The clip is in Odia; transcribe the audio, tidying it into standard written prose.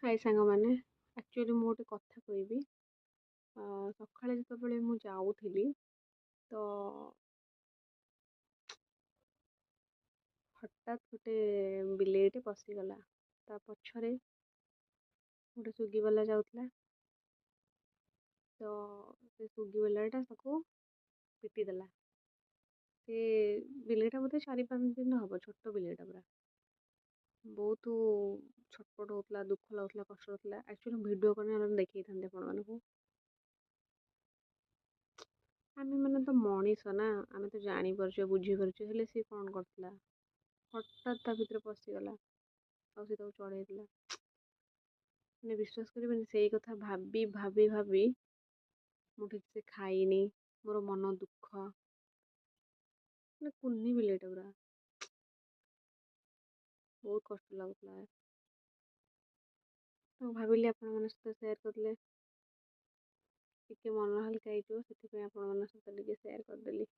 ହାଇ ସାଙ୍ଗମାନେ, ଆକ୍ଚୁଆଲି ମୁଁ ଗୋଟେ କଥା କହିବି। ସକାଳେ ଯେତେବେଳେ ମୁଁ ଯାଉଥିଲି ତ ହଠାତ୍ ଗୋଟେ ବିଲେଇଟେ ପଶିଗଲା। ତା ପଛରେ ଗୋଟେ ସୁଗିବାଲା ଯାଉଥିଲା। ତ ସେ ସୁଗିବାଲାଟା ତାକୁ ପିଟି ଦେଲା। ସେ ବିଲେଇଟା ବୋଧେ 4-5 ଦିନ ହବ, ଛୋଟ ବିଲେଇଟା ପୁରା। ବହୁତ ଛଟପଟ ହଉଥିଲା, ଦୁଃଖ ଲାଗୁଥିଲା, କଷ୍ଟ ଲାଗୁଥିଲା। ଆକ୍ଚୁଆଲି ଭିଡ଼ିଓ କରି ନହେଲେ ଦେଖେଇଥାନ୍ତି ଆପଣମାନଙ୍କୁ। ଆମେ ମାନେ ତ ମଣିଷ ନା, ଆମେ ତ ଜାଣିପାରୁଛେ, ବୁଝିପାରୁଛେ, ହେଲେ ସିଏ କ'ଣ କରିଥିଲା, ହଠାତ୍ ତା ଭିତରେ ପଶିଗଲା ଆଉ ସେ ତାକୁ ଚଢ଼େଇଥିଲା। ମାନେ ବିଶ୍ୱାସ କରିବେନି, ସେଇ କଥା ଭାବି ଭାବି ଭାବି ମୁଁ ଠିକ୍ ସେ ଖାଇନି, ମୋର ମନ ଦୁଃଖ। ମାନେ କୁନି ବିଲେଇଟା ପୁରା, ବହୁତ କଷ୍ଟ ଲାଗୁଥିଲା। ତ ଭାବିଲି ଆପଣମାନଙ୍କ ସହିତ ସେୟାର କରିଲେ ଟିକେ ମନ ହାଲକା ହେଇଯିବ, ସେଥିପାଇଁ ଆପଣମାନଙ୍କ ସହିତ ଟିକେ ସେୟାର କରିଦେଲି।